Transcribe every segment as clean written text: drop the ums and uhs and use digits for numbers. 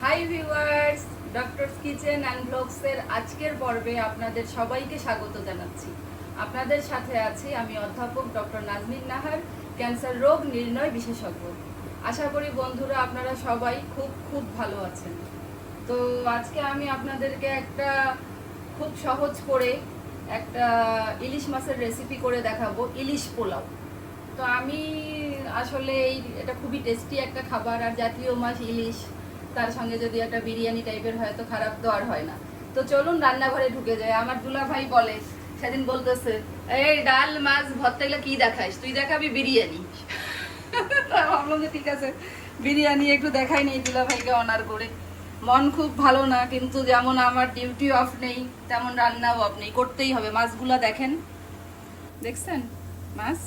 High viewers, doctors kitchen and ব্লগসের আজকের পর্বে আপনাদের সবাইকে স্বাগত জানাচ্ছি। আপনাদের সাথে আছি আমি অধ্যাপক ডক্টর নাজনীন নাহার, ক্যান্সার রোগ নির্ণয় বিশেষজ্ঞ। আশা করি বন্ধুরা আপনারা সবাই খুব খুব ভালো আছেন। তো আজকে আমি আপনাদেরকে একটা খুব সহজ করে একটা ইলিশ মাছের রেসিপি করে দেখাবো, ইলিশ পোলাও। তো আমি আসলে এটা খুবই টেস্টি একটা খাবার, আর জাতীয় মাছ ইলিশ, তার সঙ্গে যদি একটা বিরিয়ানি টাইপের হয় তো খারাপ তো আর হয় না। তো চলুন রান্নাঘরে ঢুকে যায়। আমার দুলা ভাই বলে, সেদিন বলতেছে, এই ডাল মাছ ভর্তা এগুলো কি দেখাইস, তুই দেখাবি বিরিয়ানি। ভাবলাম যে ঠিক আছে, বিরিয়ানি একটু দেখাই নেই দুলা ভাইকে অনার করে। মন খুব ভালো না, কিন্তু যেমন আমার ডিউটি অফ নেই তেমন রান্নাও অফ নেই, করতেই হবে। মাছগুলা দেখেন, দেখছেন মাছ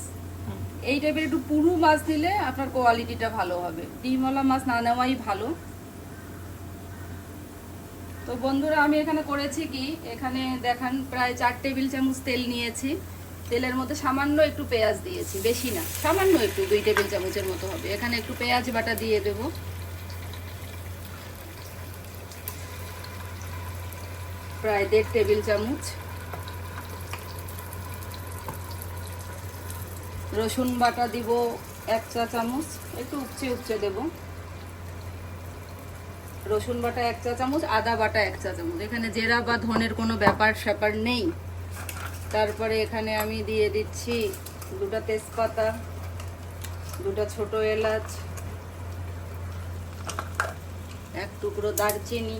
এই টাইপের একটু পুরু মাছ দিলে আপনার কোয়ালিটিটা ভালো হবে, ডিমওয়ালা মাছ না নেওয়াই ভালো। তো বন্ধুরা আমি এখানে করেছি কি, এখানে দেখান প্রায় 4 টেবিল চামচ তেল নিয়েছি। তেলের মধ্যে সামান্য একটু পেঁয়াজ দিয়েছি, বেশি না, সামান্য একটু, 2 টেবিল চামচের মতো হবে। এখানে একটু পেঁয়াজ বাটা দিয়ে দেব, প্রায় 1.5 টেবিল চামচ। রসুন বাটা দিব 1 চা চামচ, একটু উপচে উপচে দেব। রসুন বাটা 1 চা চামচ, আদা বাটা 1 চা চামচ। এখানে জিরা বা ধনের কোনো ব্যাপার স্যাপার নেই। তারপরে এখানে আমি দিয়ে দিচ্ছি 2টা তেজপাতা, 2টা ছোট এলাচ, 1 টুকরো দারচিনি।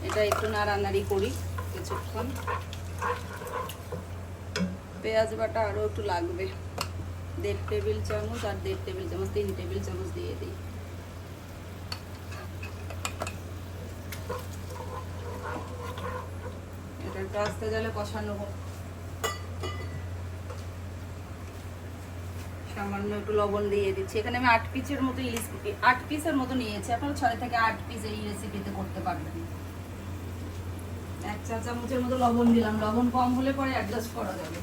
এটা একটু নাড়ানাড়ি করি কিছুক্ষণ। পেঁয়াজ বাটা আরও একটু লাগবে, 1.5 টেবিল চামচ আর 1.5 টেবিল চামচ, 3 টেবিল চামচ দিয়ে দিই। এটা একটু আস্তে জালে কষানো হোক। সামান্য একটু লবণ দিয়ে দিচ্ছি। এখানে আমি 8 পিসের মতো ইলিশ, 8 পিসের মতো নিয়েছি। আপনারা 6 থেকে 8 পিস এই রেসিপিতে করতে পারবেন। 1 চা চামচের মতো লবণ দিলাম, লবণ কম হলে পরে অ্যাডজাস্ট করা যাবে।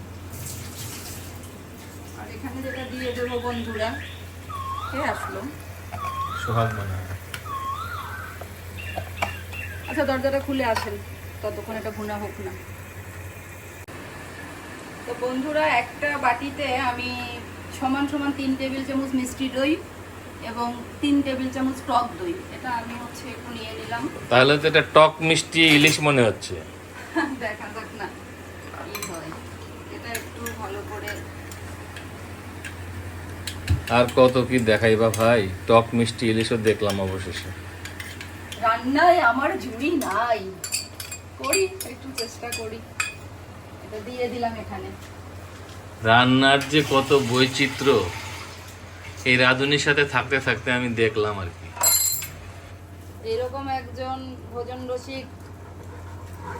আর এখানে যেটা দিয়ে দেবো বন্ধুরা, কে আসলো? সোহাগ মনে হয়। আচ্ছা দরজাটা খুলে আসেন, ততক্ষণ এটা ভুনা হোক না। তো বন্ধুরা একটা বাটিতে আমি সমান সমান 3 টেবিল চামচ মিষ্টি দই এবং 3 টেবিল চামচ টক দই, এটা আমি একটু নিয়ে নিলাম। তাহলে তো এটা টক মিষ্টি ইলিশ মনে হচ্ছে। দেখা যাক না কি হয়। এটা একটু ভালো করে, আর কত কি দেখাইবা ভাই, টক মিষ্টি ইলিশও দেখলাম অবশেষে। রান্নায় আমার ঝুড়ি নাই, করি একটু চেষ্টা করি। এটা দিয়ে দিলাম এখানে। রান্নার যে কত বৈচিত্র্য এই রাঁধুনির সাথে থাকতে থাকতে আমি দেখলাম আর কি। এরকম একজন ভোজন রসিক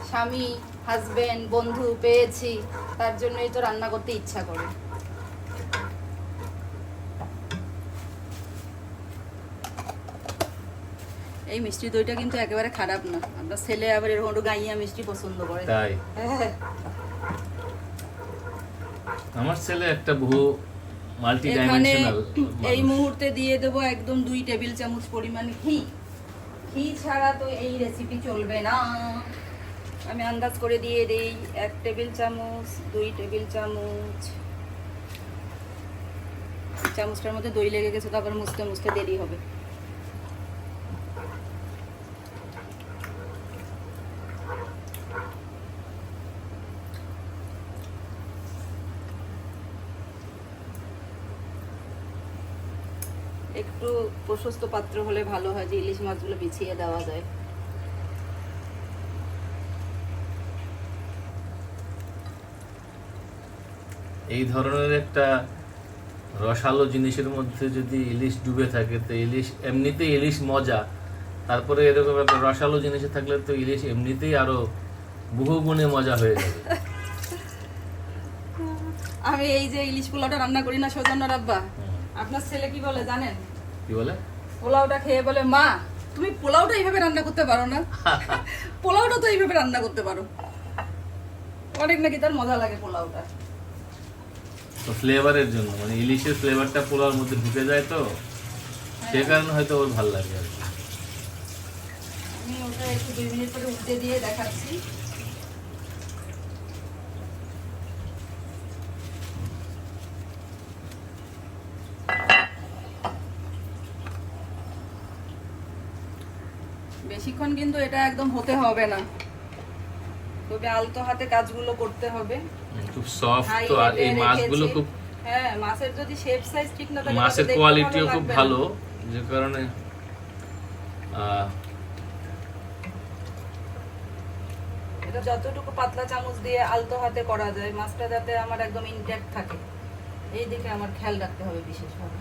স্বামী, হাজবেন্ড, বন্ধু পেয়েছি, তার জন্যই তো রান্না করতে ইচ্ছা করে। এই মিষ্টি দইটা কিন্তু একেবারে খারাপ না। আপনার ছেলে আবার এরকম একটু গাইয়া মিষ্টি পছন্দ করে। তাই হ্যাঁ, আমার ছেলে একটা বহু মাল্টি এখানে ডাইমেনশনাল। এই মুহূর্তে দিয়ে দেবো একদম 2 টেবিল চামচ পরিমাণ ঘি। ঘি ছাড়া তো এই রেসিপি চলবে না। আমি আন্দাজ করে দিয়ে দিই, 1 টেবিল চামচ, 2 টেবিল চামচ। চামচটার মধ্যে দই লেগে গেছে, তারপর মুছতে মুছতে দেরি হবে। একটু প্রশস্ত পাত্র হলে ভালো হয়, যে ইলিশ মাছগুলো বিছিয়ে দেওয়া যায়। এই ধরনের একটা রসালো জিনিসের মধ্যে যদি ইলিশ ডুবে থাকে তো ইলিশ এমনিতেই ইলিশ মজা, তারপরে এরকম একটা রসালো জিনিসে থাকলে তো ইলিশ এমনিতেই আরো বহু গুণে মজা হয়ে যাবে। আমি এই যে ইলিশ পোলাওটা রান্না করি না সৌজন্যর আব্বা, আপনার ছেলে কি বলে জানেন? কি বলে? পোলাওটা খেয়ে বলে, মা তুমি পোলাওটা এইভাবে রান্না করতে পারো না? পোলাওটা তো এইভাবে রান্না করতে পারো। অনেক নাকি তার মজা লাগে পোলাওটা। তো ফ্লেভারের জন্য, মানে ইলিশের ফ্লেভারটা পোলাওর মধ্যে ঢুকে যায়, তো সে কারণে হয়তো ওর ভালো লাগে আর কি। আমি ওটা একটু 2 মিনিট পরে উল্টে দিয়ে দেখাচ্ছি। বেশিক্ষণ কিন্তু এটা একদম হতে হবে না, তবে আলতো হাতে কাজগুলো করতে হবে। খুব সফট হাই তো, আর এই হিটে মাছগুলো রেখেছি। খুব, হ্যাঁ, মাছের যদি শেপ সাইজ ঠিক না থাকে মাছের তাহলে দেখতে কোয়ালিটিও খুব লাগবে না। ভালো, যে কারণে এটা যতটুকু পাতলা চামচ দিয়ে আলতো হাতে করা যায়, মাছটা যাতে আমার একদম ইনট্যাক্ট থাকে এই দিকে আমার খেয়াল রাখতে হবে বিশেষভাবে।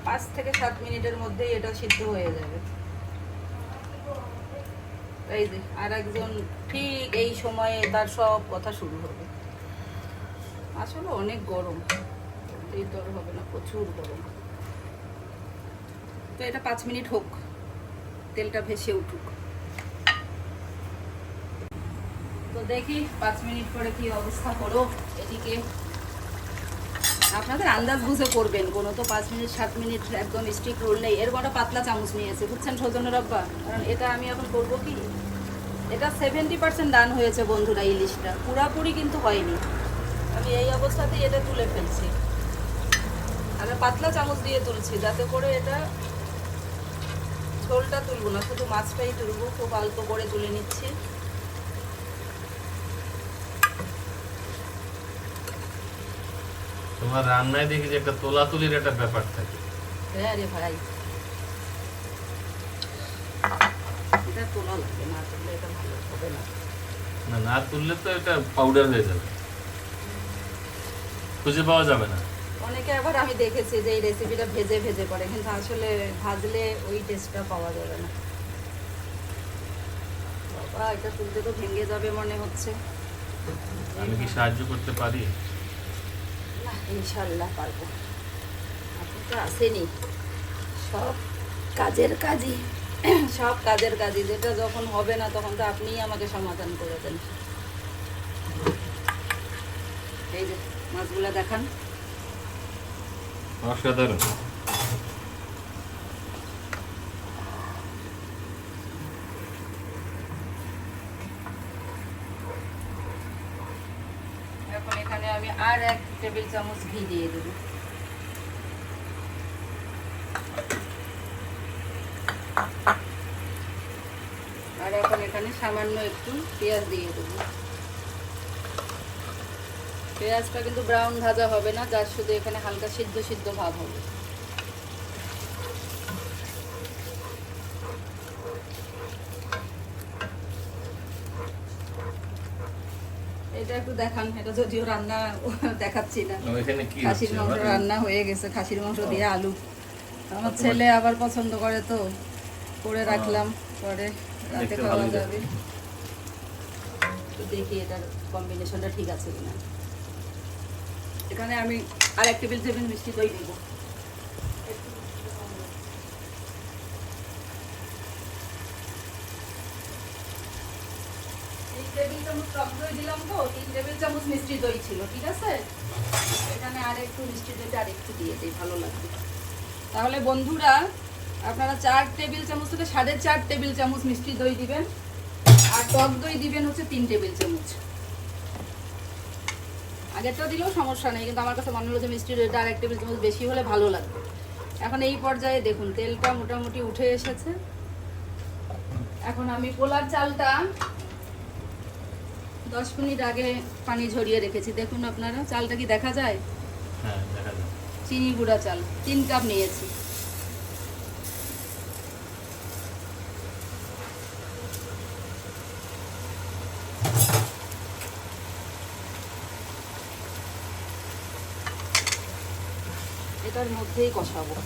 5 থেকে 7 মিনিটের মধ্যেই এটা সিদ্ধ হয়ে যাবে। এই যে আর একজন ঠিক এই সময়ে তার সব কথা শুরু হবে। আসলে অনেক গরম, এই তোর হবে না, প্রচুর গরম। তো এটা 5 মিনিট হোক, তেলটা ভেসে উঠুক। তো দেখি 5 মিনিট পরে কি অবস্থা হলো। এদিকে আপনাদের আন্দাজ বুঝে করবেন, কোনো তো 5 মিনিট 7 মিনিট একদম স্ট্রিক্ট রুল নেই। এর বড় পাতলা চামচ নিয়েছে, বুঝছেন সজনের আব্বা, কারণ এটা আমি এখন করবো কি, এটা 70% ডান হয়েছে বন্ধুরা, ইলিশটা পুরাপুরি কিন্তু হয়নি। আমি এই অবস্থাতেই এটা তুলে ফেলছি, আমি পাতলা চামচ দিয়ে তুলছি যাতে করে এটা ঝোলটা তুলবো না, শুধু মাছটাই তুলবো। খুব অল্প করে তুলে নিচ্ছি। তোমার রান্নায় দেখি যে একটা তোলাতুলির একটা ব্যাপার থাকে। হ্যাঁ রে ভাই, এটা তোলা লাগবে, না তুললে এটা ভালো হবে না। না, না তুললে তো এটা পাউডার হয়ে যাবে, খুঁজে পাওয়া যাবে না। অনেকে আবার আমি দেখেছি যে এই রেসিপিটা ভেজে ভেজে করে, কিন্তু আসলে ভাজলে ওই টেস্টটা পাওয়া যাবে না। বাবা, এটা তুলতে তো ভেঙে যাবে মনে হচ্ছে। আমি কি সাহায্য করতে পারি? না, ইনশাল্লাহ পারবো। আপনি তো আসেনি, সব কাজের কাজই, সব কাজের কাজই, যেটা যখন হবে না তখন তো আপনিই আমাকে সমাধান করে দেন। এই যে মাছগুলা দেখান। অসাধারণ। এখন এখানে আমি আর 1 টেবিল চামচ ঘি দিয়ে দেবো। আর এখন এখানে সামান্য একটু পেঁয়াজ দিয়ে দেবো। পেঁয়াজটা কিন্তু ব্রাউন ভাজা হবে না, যার শুধু এখানে হালকা সিদ্ধ সিদ্ধ ভাব হবে। এটা একটু দেখান, এটা যদিও রান্না দেখাচ্ছি না। এখানে কি খাসির হচ্ছে মাংস আবার? রান্না হয়ে গেছে, খাসির মাংস দিয়ে আলু। আমার ছেলে আবার পছন্দ করে, তো করে রাখলাম, পরে রাতে দেখতে খাওয়া ভালোই যাবে। তো দেখি এটার কম্বিনেশনটা ঠিক আছে কিনা। এখানে আমি আর 1 টেবিল চামচ মিষ্টি দই দিব। টেবিল চামচ টক দই দিলাম, তো 3 টেবিল চামচ মিষ্টি দই ছিল, ঠিক আছে। এখানে আর একটু মিষ্টি দইটা আর একটু দিয়ে দিই, ভালো লাগবে। তাহলে বন্ধুরা, আপনারা 4 টেবিল চামচ থেকে 4.5 টেবিল চামচ মিষ্টি দই দিবেন, আর টক দই দিবেন হচ্ছে 3 টেবিল চামচ। আগেরটা দিলেও সমস্যা নেই, কিন্তু আমার কাছে মনে হলো যে মিষ্টি দইটা আর 1 টেবিল চামচ বেশি হলে ভালো লাগবে। এখন এই পর্যায়ে দেখুন তেলটা মোটামুটি উঠে এসেছে। এখন আমি পোলার চালটা 10 মিনিট আগে পানি ঝরিয়ে রেখেছি, দেখুন আপনারা। চালটা কি দেখা যায়? হ্যাঁ, দেখা যায়। চিনি গুঁড়া চাল 3 কাপ নিয়েছি। এটার মধ্যেই কষাবো।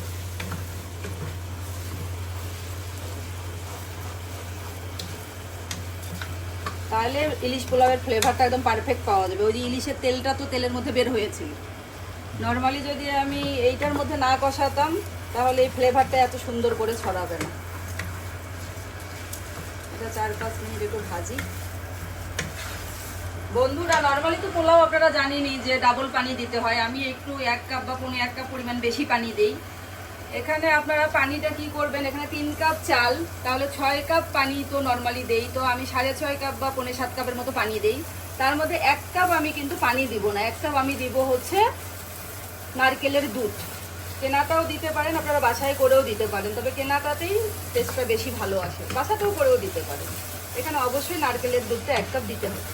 তাহলে ইলিশ পোলাওয়ের ফ্লেভারটা একদম পারফেক্ট পাওয়া যাবে। ওই যে ইলিশের তেলটা তো তেলের মধ্যে বের হয়েছিল। নর্মালি যদি আমি এইটার মধ্যে না কষাতাম তাহলে এই ফ্লেভারটা এত সুন্দর করে ছড়াবে না। এটা 4-5 মিনিট একটু ভাজি। বন্ধুরা, নর্মালি তো পোলাও আপনারা জানেনই যে ডাবল পানি দিতে হয়। আমি একটু 1 কাপ বা 1.5 কাপ পরিমাণ বেশি পানি দেই। এখানে আপনারা পানিটা কি করবেন, এখানে 3 কাপ চাল, তাহলে 6 কাপ পানি তো নর্মালি দেই। তো আমি 6.5 কাপ বা 7 কাপের মতো পানি দেই। তার মধ্যে 1 কাপ আমি কিন্তু পানি দিব না, 1 কাপ আমি দিব হচ্ছে নারকেলের দুধ। কেনাটাও দিতে পারেন, আপনারা বাসায় করেও দিতে পারেন, তবে কেনাটাতেই টেস্টটা বেশি ভালো আসে। বাসাতেও করেও দিতে পারেন। এখানে অবশ্যই নারকেলের দুধটা 1 কাপ দিতে হবে।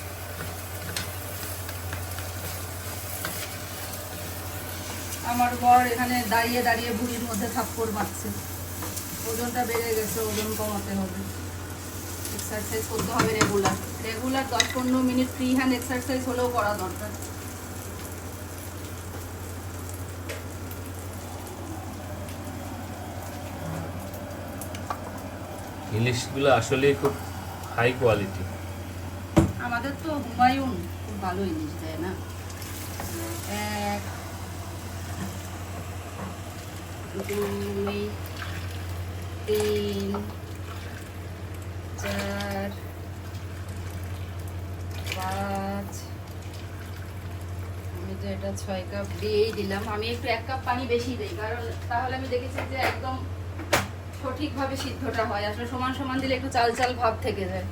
আমার বর এখানে দাঁড়িয়ে দাঁড়িয়ে ভুঁড়ির মধ্যে থাপ্পড় মারছে। ওজনটা বেড়ে গেছে, ওজন কমাতে হবে। এক্সারসাইজ করতে হবে regular 10-15 minute free hand exercise হলেও করা দরকার। ইলিশগুলো আসলেই খুব হাই কোয়ালিটি। আমাদের তো হুমায়ুন খুব ভালো ইলিশ দেয় না। 1 2 3 4 5, আমি তো এটা 6 কাপ দিয়েই দিলাম। আমি একটু 1 কাপ পানি বেশি দিই, কারণ তাহলে আমি দেখেছি যে একদম সঠিকভাবে সিদ্ধটা হয়। আসলে সমান সমান দিলে একটু চাল চাল ভাব থেকে যায়।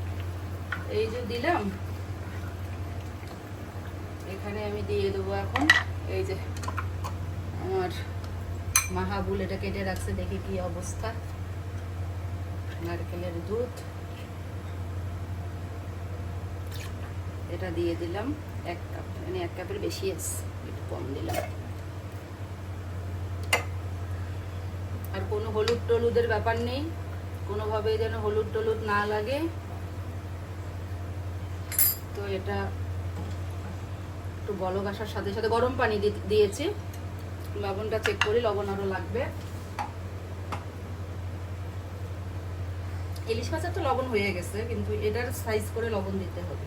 এই যে দিলাম, এখানে আমি দিয়ে দেবো এখন এই যে আমার মাহাবুল এটা কেটে রাখছে, দেখি কি অবস্থা। নারকেলের দুধ এটা দিয়ে দিলাম 1 কাপ, মানে 1 কাপের বেশি আছে, একটু কম দিলাম। আর কোনো হলুদ টলুদের ব্যাপার নেই, কোনোভাবে যেন হলুদ টলুদ না লাগে। তো এটা একটু বলক আসার সাথে সাথে গরম পানি দিয়েছি। লবণটা চেক করি, লবণ আরো লাগবে। ইলিশ মাছের তো লবণ হয়ে গেছে, কিন্তু এটার সাইজ করে লবণ দিতে হবে।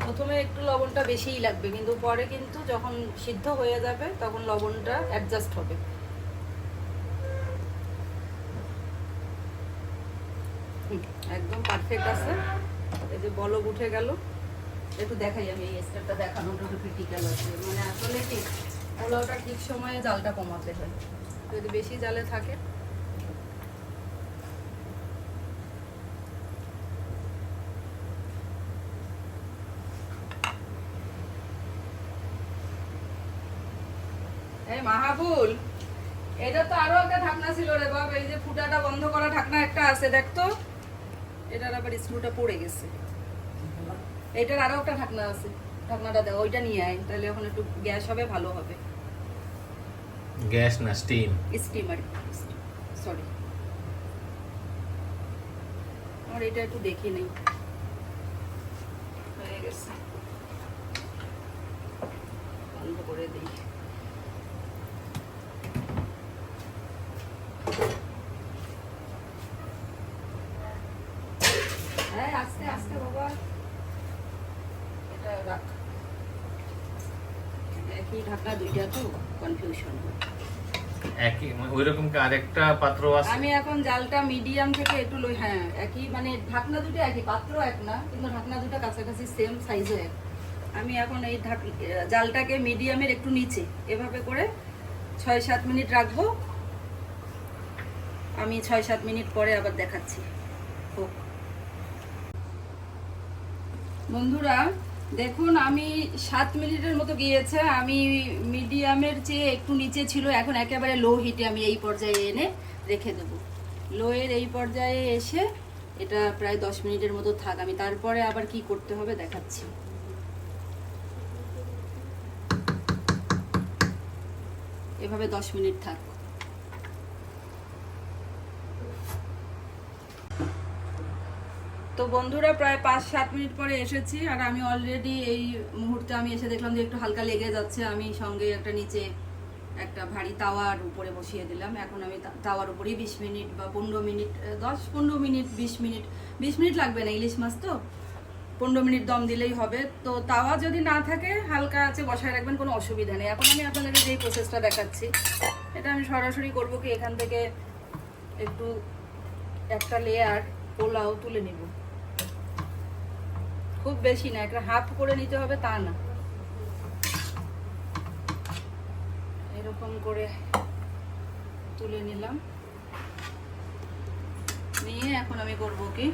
প্রথমে একটু লবণটা বেশিই লাগবে, কিন্তু পরে কিন্তু যখন সিদ্ধ হয়ে যাবে তখন লবণটা অ্যাডজাস্ট হবে। একদম পারফেক্ট আছে। এই যে বলক উঠে গেল, একটু দেখাই আমি, এই স্টেপটা দেখানোটা একটু ক্রিটিক্যাল আছে। মানে আসলে কি পোলাওটা ঠিক সময়ে জালটা কমাতে হয়, যদি বেশি জালে থাকে এই মাহাবুল, এটা তো আরো একটা ঢাকনা ছিল রে বাবা। এই যে ফুটাটা বন্ধ করা ঢাকনা একটা আছে, দেখতো এটার আবার স্ক্রুটা পড়ে গেছে। এটার আরো একটা ঢাকনা আছে, ঢাকনাটা দাও, ওইটা নিয়ে আয়, তাহলে এখন একটু গ্যাস হবে, ভালো হবে। গ্যাস না স্টিম? Steamer, sorry. আর এটা একটু দেখি নেই, হয়ে গেছে, বন্ধ করে দিই। হ্যাঁ, আস্তে আস্তে বাবা, এটা রাখ। একই ঢাকনা দুইটা তো কনফিউশন হয়। একই ওইরকম কি আরেকটা পাত্র আছে? আমি এখন জালটা মিডিয়াম থেকে একটু হ্যাঁ একই, মানে ঢাকনা দুটো একই, পাত্র এক না, কিন্তু ঢাকনা দুটো কাছাকাছি সেম সাইজও এক। আমি এখন এই জালটাকে মিডিয়ামের একটু নিচে এভাবে করে 6-7 মিনিট রাখবো। আমি 6-7 মিনিট পরে আবার দেখাচ্ছি। হোক বন্ধুরা, দেখুন আমি 7 মিনিটের মতো গিয়েছে। আমি মিডিয়ামের চেয়ে একটু নিচে ছিল, এখন একেবারে লো হিটে আমি এই পর্যায়ে এনে রেখে দেব। লোয়ের এই পর্যায়ে এসে এটা প্রায় 10 মিনিটের মতো থাক, আমি তারপরে আবার কি করতে হবে দেখাচ্ছি। এভাবে 10 মিনিট থাক। তো বন্ধুরা, প্রায় 5-7 মিনিট পরে এসেছি, আর আমি অলরেডি এই মুহূর্তে আমি এসে দেখলাম যে একটু হালকা লেগে যাচ্ছে। আমি সঙ্গে একটা নিচে একটা ভারী তাওয়ার উপরে বসিয়ে দিলাম। এখন আমি তাওয়ার উপরেই 20 মিনিট বা 15 মিনিট, 10-15 মিনিট, 20 মিনিট, 20 মিনিট লাগবে না, ইলিশ মাছ তো 15 মিনিট দম দিলেই হবে। তো তাওয়া যদি না থাকে হালকা আছে বসায় রাখবেন, কোনো অসুবিধা নেই। এখন আমি আপনাদেরকে যেই প্রসেসটা দেখাচ্ছি, এটা আমি সরাসরি করবো কি, এখান থেকে একটু একটা লেয়ার পোলাও তুলে নিব। খুব বেশি না, একটা হাফ করে নিতে হবে তা না, এরকম করে তুলে নিলাম। নিয়ে এখন আমি করব কি,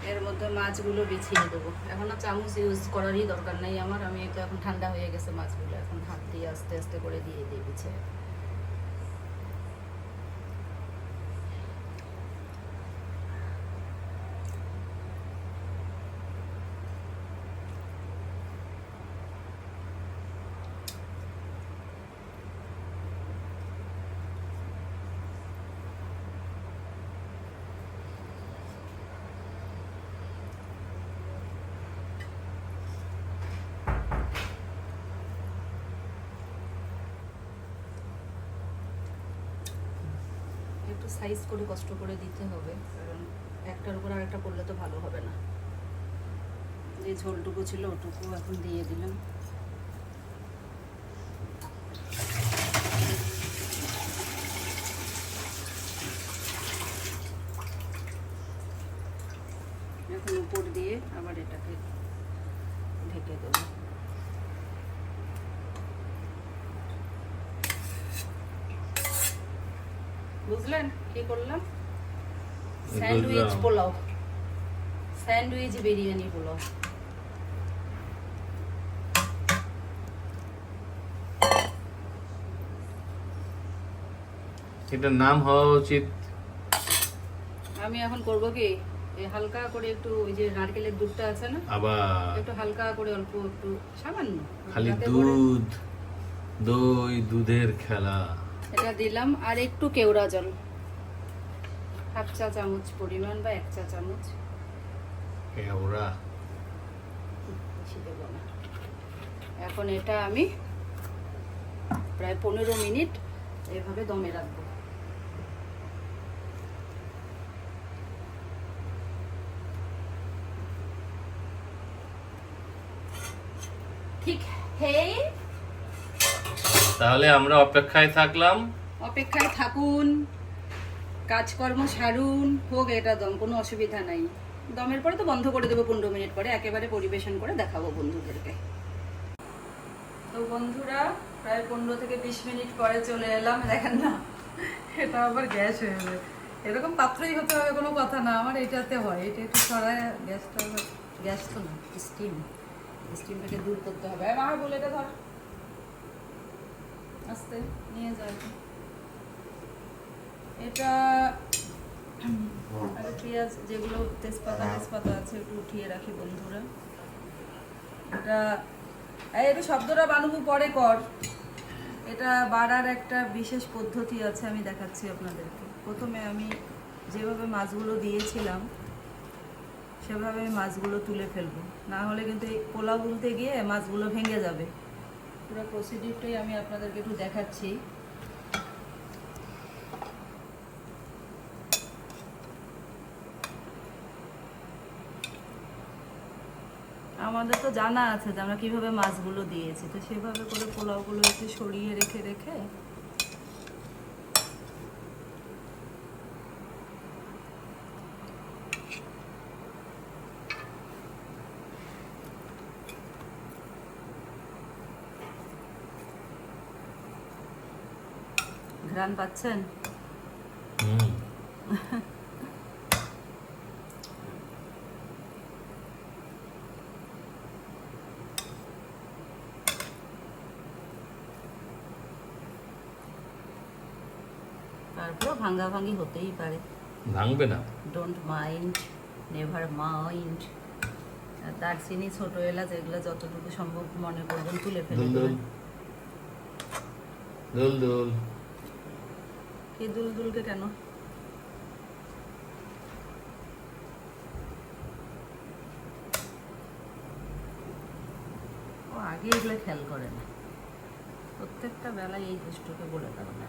এর মধ্যে মাছগুলো বিছিয়ে দেবো। এখনো চামচ ইউজ করারই দরকার নেই আমার, আমি তো এখন ঠান্ডা হয়ে গেছে মাছগুলো, এখন হাত দিয়ে আস্তে আস্তে করে দিয়ে দিই বিছিয়ে। একটু সাইজ করে কষ্ট করে দিতে হবে, কারণ একটার উপর আর একটা করলে তো ভালো হবে না। যে ঝোলটুকু ছিল ওটুকু এখন দিয়ে দিলাম। এখন উপর দিয়ে আবার এটাকে ঢেকে দেবো। বুঝলেন কি করলাম? Sandwich pulao, sandwich biryani pulao. এটার নাম হওয়া উচিত, আমি এখন করব কি, এই হালকা করে একটু ওই যে নারকেলের দুধটা আছে না, আবার একটু হালকা করে অল্প একটু সামান্য খালি যাতে করে দুধ, দই, দুধের খেলা। এটা দিলাম। আর একটু কেওড়া জল, হাফ চা চামচ পরিমাণ বা 1 চা চামচ, কেওড়া বেশি দেবো না। এখন এটা আমি প্রায় 15 মিনিট এভাবে দমে রাখবো। ঠিক হে, তাহলে আমরা অপেক্ষায় থাকলাম। অপেক্ষায় থাকুন, কাজকর্ম সারুন, হোক এটা দম, কোনো অসুবিধা নাই। দমের পরে তো বন্ধ করে দেবো 15 মিনিট পরে, একেবারে পরিবেশন করে দেখাবো বন্ধুদেরকে। তো বন্ধুরা, প্রায় 15 থেকে 20 মিনিট পরে চলে এলাম। দেখেন না, এটা আবার গ্যাস হয়ে যাবে, এরকম পাত্রই হতে হবে কোনো কথা না, আমার এটাতে হয়। এটা একটু সরায়, গ্যাসটা, গ্যাস তো না, স্টিমটাকে দূর করতে হবে। আমার বলে এটা ধর, আস্তে নিয়ে যায়। এটা আর পেঁয়াজ যেগুলো তেজপাতা আছে একটু উঠিয়ে রাখি বন্ধুরা। এটা একটু শব্দটা বানাবো পরে কর। এটা বাড়ার একটা বিশেষ পদ্ধতি আছে, আমি দেখাচ্ছি আপনাদেরকে। প্রথমে আমি যেভাবে মাছগুলো দিয়েছিলাম সেভাবে আমি মাছগুলো তুলে ফেলবো, না হলে কিন্তু এই পোলাও বলতে গিয়ে মাছগুলো ভেঙে যাবে। পুরো প্রসিডিউরটাই আমি আপনাদেরকে একটু দেখাচ্ছি। আমাদের তো জানা আছে যে আমরা কিভাবে মাছগুলো দিয়েছি, তো সেভাবে করে পোলাওগুলো একটু সরিয়ে রেখে রেখে ঘ্রাণ পাচ্ছেন? তারপর ভাঙ্গাভাঙ্গি হতেই পারে, ভাঙবে না, ডোন্ট মাইন্ড, নেভার মাইন্ড। আর দারচিনি, ছোট এলাচ, এগুলো যতটুকু সম্ভব মনে করবেন তুলে ফেলে দেবেন। দুল দুল কি দুলদুলকে কেন? ও আগে এগুলো খেয়াল করে না, প্রত্যেকটা বেলায় এই দুষ্টুকে বলে দেবো না।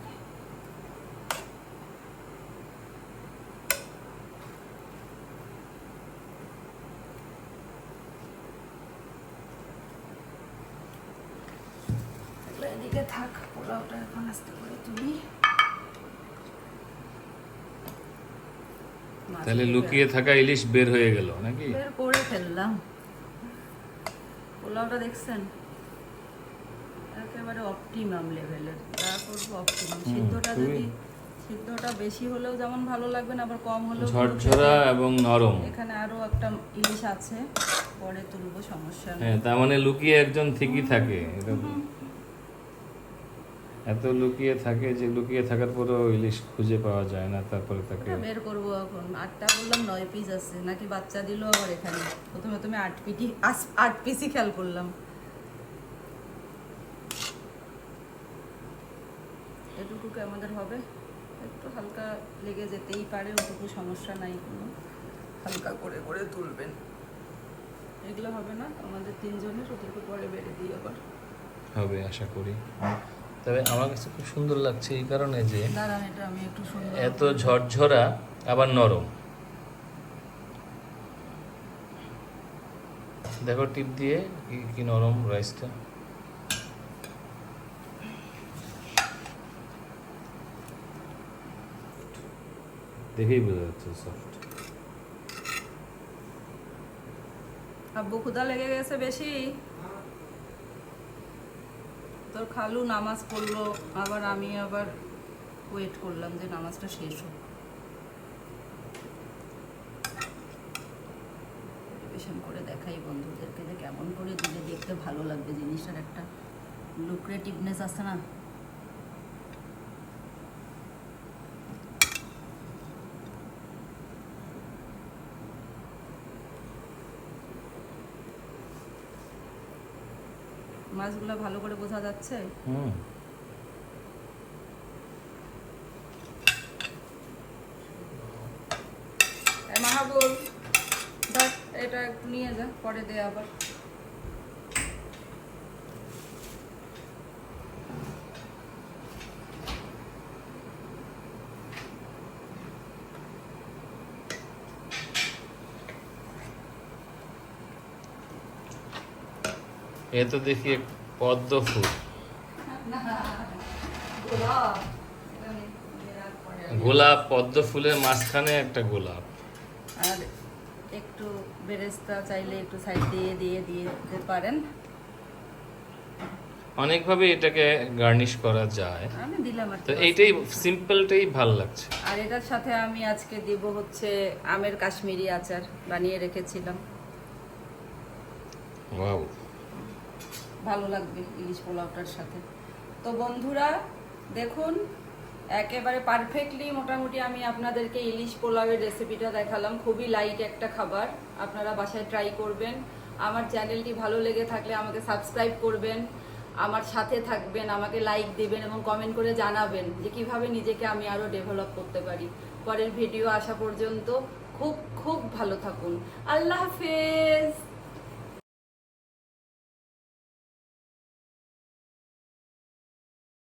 এদিকে থাক, পোলাওটা এখন আস্তে করে তুলি। মাছ তাহলে লুকিয়ে থাকা ইলিশ বের হয়ে গেল নাকি? বের করে ফেললাম। পোলাওটা দেখছেন একেবারে অপটিমাম লেভেলের, যা করবো অপটিমাম। সিদ্ধটা বেশি হলেও যেমন ভালো লাগবে না, আবার কম হলেও ঝরঝরা এবং নরম। এখানে আরো একটা ইলিশ আছে, পরে তুলবো, সমস্যা নেই। হ্যাঁ, তার মানে লুকিয়ে একজন ঠিকই থাকে। এত লুকিয়ে থাকে যে লুকিয়ে থাকার পরেও ইলিশ খুঁজে পাওয়া যায় না, তারপরে তাকে বের করবো এখন। 8টা বললাম 9 পিস আছে, নাকি বাচ্চা দিল আবার এখানে। প্রথমে তুমি 8 পিসই খেয়াল করলাম। এটুকু আমাদের হবে, একটু হালকা লেগে যেতেই পারে, ওটুকু সমস্যা নাই কোনো, হালকা করে করে তুলবেন। এগুলো হবে না আমাদের 3 জনের, ওটুকু পরে বেড়ে দিই আবার হবে আশা করি। তবে আমার কাছে খুব সুন্দর লাগছে এই কারণে যে দাঁড়ান, এটা আমি একটু সুন্দর এত ঝরঝরা আবার নরম। দেখো টিপ দিয়ে কি নরম রাইসটা। দেখেই বোঝা যাচ্ছে সফট। আব্বু ক্ষুধা লেগে গেছে বেশি, তোর খালু নামাজ পড়লো, আবার আমি আবার ওয়েট করলাম যে নামাজটা শেষ হোক। পরিবেশন করে দেখাই বন্ধুদেরকে যে কেমন করে দিলে দেখতে ভালো লাগবে, জিনিসটার একটা লুক্রেটিভনেস আছে না। মাছগুলো ভালো করে বোঝা যাচ্ছে। মাহাবুল দেখ, এটা একটু নিয়ে যা, পরে দে আবার। এ তো দেখি পদ্ম ফুল, গোলাপ, পদ্ম ফুলের মাঝখানে একটা গোলাপ। আর একটু বেরেস্তা চাইলে একটু সাইড দিয়ে দিয়ে দিয়ে দিতে পারেন। অনেকভাবে এটাকে গার্নিশ করা যায়, আমি দিলাম আর তো এইটাই সিম্পলটাই ভালো লাগছে। আর এটার সাথে আমি আজকে দিব হচ্ছে আমের কাশ্মীরি আচার বানিয়ে রেখেছিলাম। ওয়াও, ভালো লাগবে ইলিশ পোলাওটার সাথে। তো বন্ধুরা দেখুন, একেবারে পারফেক্টলি মোটামুটি আমি আপনাদেরকে ইলিশ পোলাওয়ের রেসিপিটা দেখালাম। খুবই লাইট একটা খাবার, আপনারা বাসায় ট্রাই করবেন। আমার চ্যানেলটি ভালো লেগে থাকলে আমাকে সাবস্ক্রাইব করবেন, আমার সাথে থাকবেন, আমাকে লাইক দিবেন এবং কমেন্ট করে জানাবেন যে কিভাবে নিজেকে আমি আরও ডেভেলপ করতে পারি। পরের ভিডিও আসা পর্যন্ত খুব খুব ভালো থাকুন। আল্লাহ হাফেজ।